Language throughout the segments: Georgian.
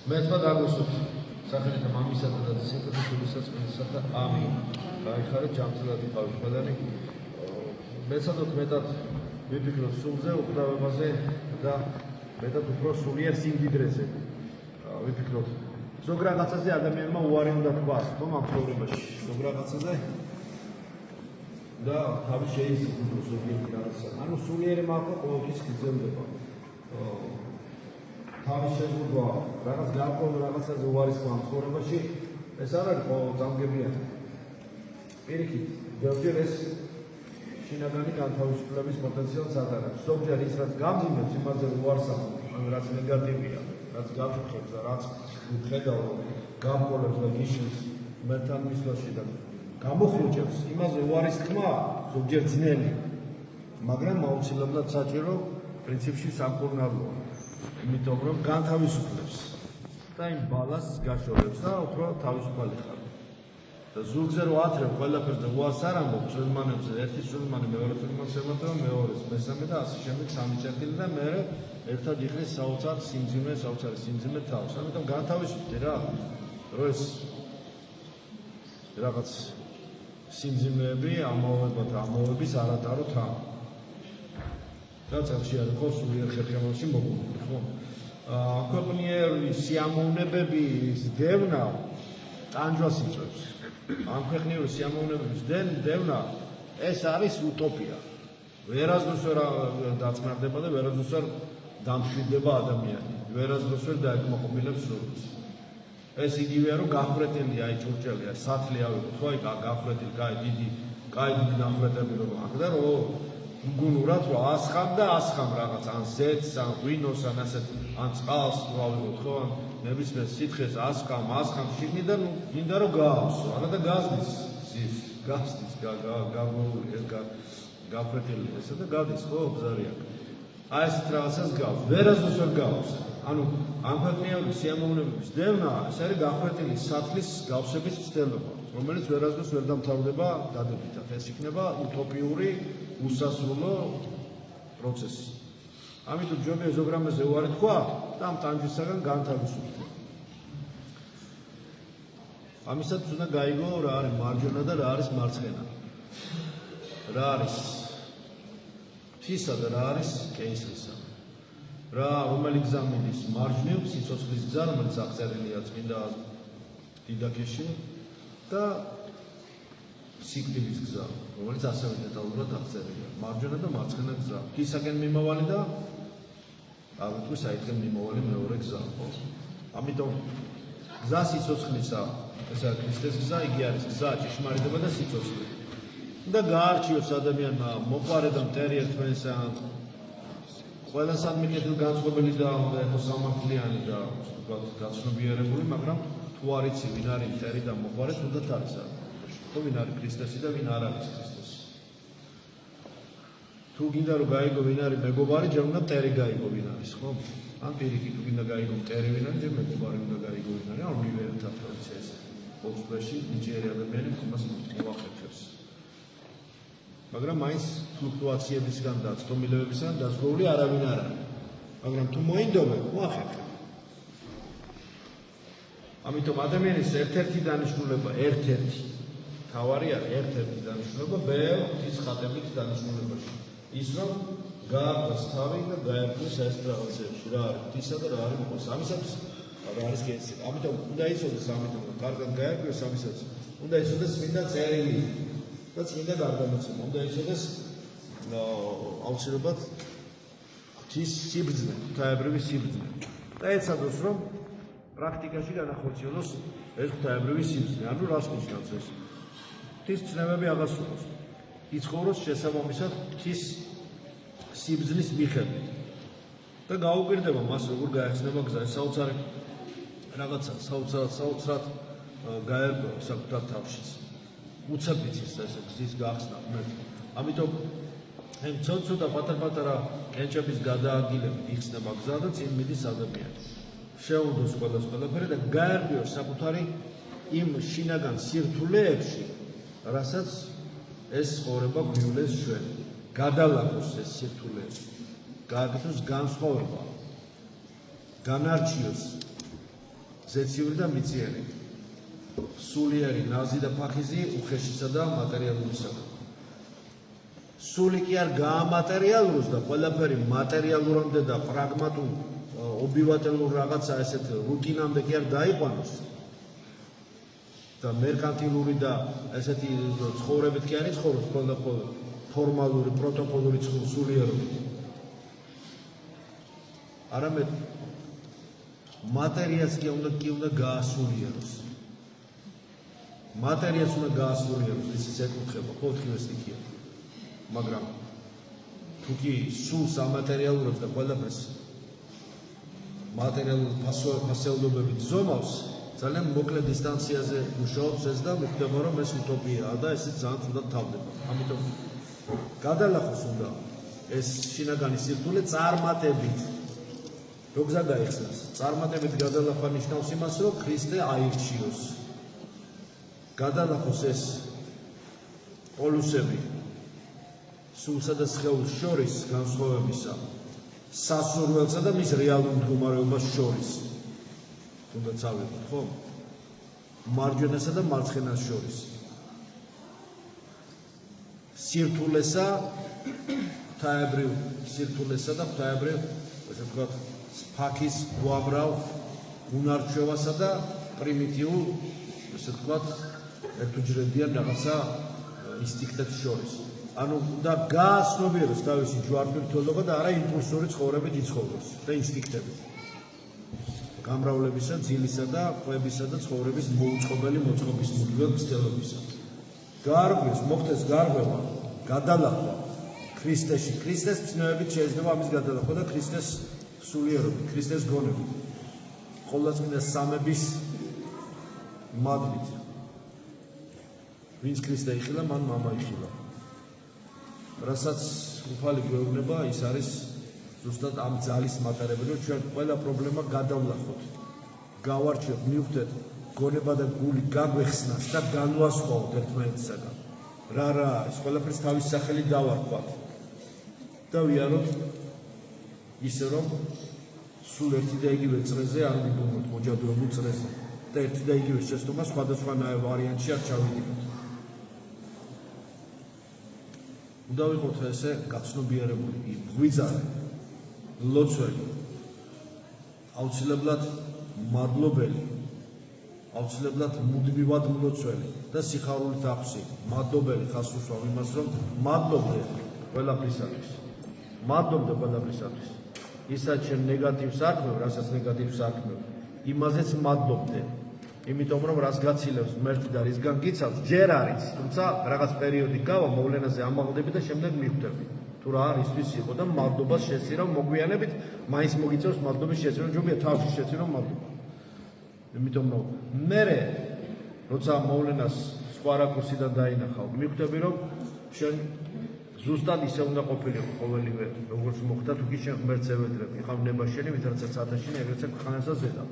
მეთქვა დაგუსოთ სახელითა მამისათა და ძისათა შვილისათა წმინდისათა ამინ. გაიხარეთ ჯანმრთელად იყავით ყველანი. მეცადოთ მეტად ვიფიქროთ სულზე, უკვდავებაზე და მეტად უფრო სულიერ სიმდიდრეზე. ვიფიქროთ ზოგ რაღაცაზე ადამიანმა უარი უნდა თქვას, ხომ ამ ცხოვრებაში, ზოგ რაღაცაზე და თავი შეიზღუდოს ზოგიერთი რაღაცა. ანუ სულიერი მართლა ყოველთვის გრძელდება. თავის შეზღუდვა, რაღაც გარკვეულ რაღაცაზე უარის თქვა ცხოვრებაში, ეს არ არის წამგებიანი. პირიქით, ბევრჯერ ეს შინაგანი განთავისუფლების პოტენციალს ატარებს. ზოგჯერ ის რაც გამძიმებს, იმაზე უარს ახდენს, ანუ რაც ნეგატივია, რაც გაფრთხილებს და რაც ხედავ გამყოლებს და ნიშნავს მერთან მისვლაში და გამოხუჭებს, იმაზე უარის თქმა ზოგჯერ ძნელი, მაგრამ აუცილებლად საჭირო პრინციპში სამკურნალოა. იმიტომ რომ განთავისუფლებს და იმ ბალანსს გაშორებს და უფრო თავისუფალი ხარ. და ზურგზე რო ათრევ ყველაფერს და უარს არ ამბობ წვიმანებზე, ერთი წვიმანი მეორე წვიმანს ემატება, მეორეს, მესამე და ასე შემდეგ სამი წერტილი და მე ერთად იყრის საოცარ სიმძიმე თავს. ამიტომ განთავისუფლდი რა. რომ ეს რაღაც სიმძიმეები ამოვების არ ატაროთ რა. რაც აღში არ იყოს სულიერ ხერხემალში მოგვიყვება, ხო? ქვეყნიერი სიამოვნებების დევნა ტანჯვას იწვევს. ამ ქვეყნიური სიამოვნებების დევნა ეს არის utopia. ვერასდროს ვერ დაწყნარდება და ვერასდროს ვერ დამშვიდდება ადამიანი. ვერასდროს ვერ დაეკმაყოფილებს სულს. ეს იგივეა რომ გახვრეტილია, აი ჭურჭელია, სათლი ავიღოთ, ხო, აი გახვრეტილი, დიდი ნახვრეტები რომ აქვს და რომ გუნურად რომ ასხამ რაღაც ან ზეთს, ან ღვინოს, ან ასეთ ან წყალს ავიღოთ, ხო, ან ნებისმიერ სითხეს ასხამ შიგნიდან მინდა რომ გაავსო, არა და გაზდის გაფრეთილი ესა და გადის, ხო, ბზარია. აი ესეთ რაღაცას გავს, ვერასდროს ვერ გავს. ანუ ამ ქვეყნიური სიამოვნებების დევნა ეს არის გაფრეთილი სათლის გავსების ცდელობა, რომელიც ვერასდროს ვერ დამთავრდება დადებითად. ეს იქნება utopიური უსასრულო პროცესი. ამიტომ ჯობია ზოგ რამეზე უარი თქვა და ამ ტანჯვისაგან განთავისუფლდე. ამისაც უნდა გაიგო რა არის მარჯვენა და რა არის მარცხენა. რა არის თვისა და რა არის კეისრისა. რა რომელი გზა მიდის მარჯვნივ სიცოცხლის გზა, რომელიც აღწერილია წმინდა დიდაქეში და სიკვდილის გზა, რომელიც ასევე დეტალურად აღწერილია. მარჯვენა და მარცხენა გზა. თვისაგან მიმავალი და აღიქვე საითგან მიმავალი მეორე გზა. ამიტომ გზა სიცოცხლისა, ეს არის ქრისტეს გზა, იგი არის გზა, ჭეშმარიტება და სიცოცხლე. და გაარჩიოს ადამიანმა მოყარე და მტერი ერთმანეთსა ყველასთან მიკეთილ განწყობილი და უნდა იყოს სამართლიანი და გაცნობიერებული, მაგრამ თუ არ იცი ვინ არის მტერი და მოყარე, თუნდაც არის ხო ვინ არის ქრისტესი და ვინ არ არის ქრისტესი. თუ გინდა რომ გაიგო ვინ არის მეგობარი, ჯერ უნდა მტერი გაიგო ვინ არის, ხო? ან პირიქით თუ გინდა გაიგო მტერი ვინ არის, ჯერ მეგობარი უნდა გაიგო ვინ არის, ან მივერთა პროცესი. ოქსფორდში ნიჭიერი ადამიანი იმას მოახერხებს. მაგრამ მაინც ფლუქტუაციებისგან და ცდომილებებისგან დაზღვეული არავინ არ არის. მაგრამ თუ მოინდომე, მოახერხე. ამიტომ ადამიანის ერთ-ერთი დანიშნულება, თავარი არის ერთ-ერთი დანიშნულება ბევრის ხატებით დანიშნულებაში. ის რომ გააყვეს თავი და გაერკვეს ეს რაღაცებში, რა არის ღვთისა და რა არის მოყოს. ამისათვის რა არის კეისი. ამიტომ უნდა იცოდეს, ამიტომ კარგად გაერკვეს ამისაც. უნდა იცოდეს წმინდა წერილი და წმინდა გარდამოცემა. უნდა იცოდეს აუცილებლად ღვთის სიბრძნე, ღვთაებრივი სიბრძნე. და ეცადოს რომ პრაქტიკაში განახორციელოს ეს ღვთაებრივი სიბრძნე. ანუ რას ნიშნავს ეს? ღვთის ცნებები აღასრულოს. იცხოვროს შესაბამისად ღვთის სიბრძნის მიხედვით. და გაუკვირდება მას როგორ გაეხსნება გზა. ეს საოცარი რაღაცა, საოცრად გაერკვევა საკუთარ თავშიც. უცებ იცის ესე გზის გახსნა ღმერთი. ამიტომ ცოტა პატარ-პატარა კენჭების გადაადგილებით იხსნება გზა და წინ მიდის ადამიანი. შეუნდოს ყველაფერი და გაერკვიოს საკუთარი იმ შინაგან სირთულეებში, რასაც ეს ცხოვრება გვივლეს ჩვენ. გადალაგოს ეს სირთულეები, გააკეთოს განსხვავება, განარჩიოს ზეციური და მიწიერი, სულიერი, ნაზი და ფაქიზი, უხეშისა და მატერიალურისაგან. სული კი არ გაამატერიალუროს და ყველაფერი მატერიალურამდე და პრაგმატულ ობიუატელურ რაღაცა ესეთ რუტინამდე კი არ დაიყვანოს და მერკანტილური და ესეთი ცხოვრებით კი არ იცხოვროს ყველაფერი ფორმალური, პროტოკოლური სულიერობით. არამედ მატერიას კი უნდა გაასულიეროს. მატერიას უნდა გაასულიეროს, ისიც ეკუთხება, ოთხივე სტიქია. მაგრამ თუ კი სულს ამატერიალურობს და ყველაფერს მატერიალურ ფასეულობებით ზომავს, ძალიან მოკლე დისტანციაზე მუშაობს ეს და მიხვდება რომ ეს უტოპიაა და ესეც ძალიან ცუდად თავდება. ამიტომ გადალახოს უნდა ეს შინაგანი სირთულე წარმატებით. რო გზა გაიხსნას, წარმატებით გადალახვა ნიშნავს იმას, რომ ქრისტე აირჩიოს. გადალახოს ეს პოლუსები სულსა და სხეულს შორის განსხვავებისა, სასურველსა და მის რეალურ მდგომარეობას შორის. თუნდაც ავიღოთ, ხო? მარჯვენასა და მარცხენას შორის. სირთულესა, ღვთაებრივ და ღვთაებრივ, ესე ვთქვათ, ფაქის უამრავ უნარჩვევასა და პრიმიტიულ, ესე ვთქვათ, ერთუჯრედიან რაღაცა ინსტინქტებს შორის. ანუ უნდა გააცნობიეროს თავისი ჯვარდმირთველობა და არა იმპულსური ცხოვრებით იცხოვროს და ინსტინქტებით. გამრავლებისა, ძილისა და ყვებისა და ცხოვრების მოუწყობელი მოწყობის მცდელობისა. გაარღვიოს, მოხდეს გარღვევა, გადალახვა ქრისტეში. ქრისტეს ცნებებით შეიძლება ამის გადალახვა და ქრისტეს სულიერობით, ქრისტეს გონებით. ყოვლადწმინდა სამების მადლით. ვინც ქრისტე იხილა, მან მამა იხილა. რასაც უფალი გვეუბნება, ის არის ზუსტად ამ ძალის მატარებელი, რომ ჩვენ ყველა პრობლემა გადავლახოთ. გავარჩიოთ, მივხვდეთ გონება და გული გაგვეხსნას და განვასხვაოთ ერთმანეთისაგან. რა არის, ყველაფერს თავის სახელი დავარქვათ. და ვიაროთ ისე რომ სულ ერთი და იგივე წრეზე არ ვიბუნოთ მოჯადრებულ წრეზე და ერთი და იგივე შეცდომა სხვადასხვა ვარიანტში არ ჩავიდიოთ. უნდა ვიყოთ ესე გაცნობიერებული, ღვიძარე, ლოცველი, აუცილებლად მადლობელი, აუცილებლად მუდმივად მლოცველი და სიხარულით ახსი, მადლობელი ხას უსვამ იმას, რომ მადლობდე ყველაფრისათვის. მადლობდე ყველაფრისათვის. ისაც შენ ნეგატივს არქმევ, რასაც ნეგატივს არქმევ, იმაზეც მადლობდე. იმიტომ რომ რას გაცილებს ღმერთი და რისგან გიცავს, ჯერ არის, თუმცა რაღაც პერიოდი გავა, მოვლენაზე ამაღლდები და შემდეგ მიხვდები. თუ რა არისთვის იყო და მადლობას შეცინო მოგვიანებით, მაინც მოგიწევს მადლობის შეცინო, ჯობია თავში შეცინო მადლობა. იმიტომ რომ მერე როცა მოვლენას სხვა რაკურსიდან დაინახავ, მიხვდები რომ შენ ზუსტად ისე უნდა ყოფილიყო ყოველივე, როგორც მოხდა, თუ კი შენ ღმერთს ევედრებ, იყავ ნებაშენი, ვიතරაცა ცათაშენი, ეგრეცე ქვეყანასა ზედა.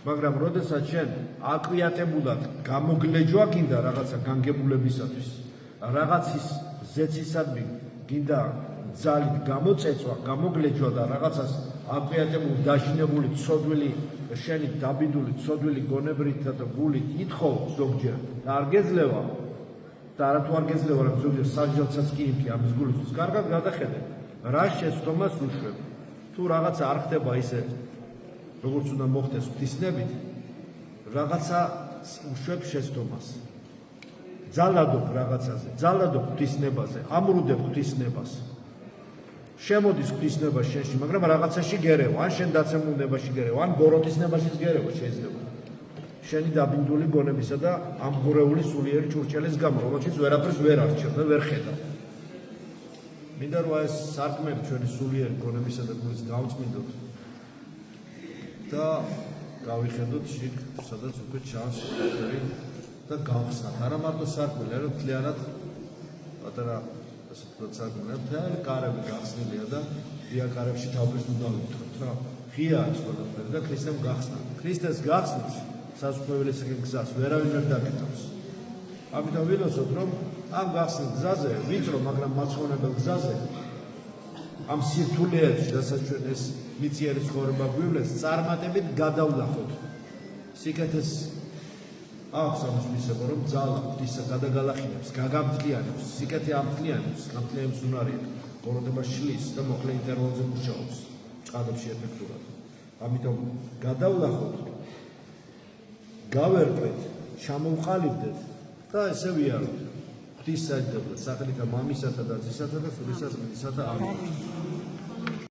მაგრამ როდესაც შენ აკვიატებულად გამოგლეჯვა გინდა რაღაცა განგებულებისათვის, რაღაცის ზეცისადმი გინდა ძალით გამოწეწვა, გამოგლეჯვა და რაღაცას აკვიატებული, დაჟინებული, ცოდვილი, შენი დაბინდული, ცოდვილი გონებრით და გულით ითხოვ ზოგჯერ და არ გეძლევა და არათუ არ გეძლევა, რომ ზოგჯერ სასჯელსაც კი იმქი ამის გულისთვის, კარგად გადახედე, რა შეცდომას უშვებ. თუ რაღაცა არ ხდება ისე როგორც უნდა მოხდეს ღვთისნებით, რაღაცა უშვებ შეცდომას. ძალადობ რაღაცაზე, ძალადობ ღვთისნებაზე, ამრუდებ ღვთისნებას. შემოდის ღვთისნება შენში, მაგრამ რაღაცაში გერევა, ან შენ დაცემულ ნებაში გერევა, ან ბოროტის ნებაშიც გერევა შეიძლება. შენი დაბინდული გონებისა და ამღვრეული სულიერი ჭურჭელის გამო, რომელშიც ვერაფერს ვერ არჩევ და ვერ ხედავ. მინდა რომ ეს სარკმელი ჩვენი სულიერი გონებისა და გულის გავწმინდოთ და გავიხედოთ შიგ, სადაც უკვე ჩანს და გავხსნათ. არა მარტო სარკმელი, არამედ მთლიანად პატარა ასე ვთქვათ სარკმელი, მთლიანი კარები გახსნილია და დიაკარებში თავის უნდა ვიტყვით რა. ღია არის ყველაფერი და ქრისტემ გახსნა. ქრისტეს გახსნის საზღვარგარეთ გზას ვერავინ ვერ დაკეთებს. ამიტომ ვილოცოთ, რომ ამ გახსნილ გზაზე, ვიწრო, მაგრამ მაცხოვნებელ გზაზე, ამ სირთულეებში, რასაც ჩვენ ეს მიწიერი ცხოვრება გვივლეს, წარმატებით გადავლახოთ სიკეთეს აქვს ამის მისება, რომ ძალა ღვთისა გადაგალახინებს, გაგამთლიანებს, სიკეთე ამთლიანებს, გამთლიანებს უნარია, გოროდება შლის და მოკლე ინტერვალზე მუშაობს, ჭადებში ეფექტურად. ამიტომ გადავლახოთ, გავერკვეთ, ჩამოვყალიბდეთ და ესე ვიაროთ. ღვთის საჯდებლად, სახელითა მამისათა და ძისათა და სულისა წმინდისათა ამინ.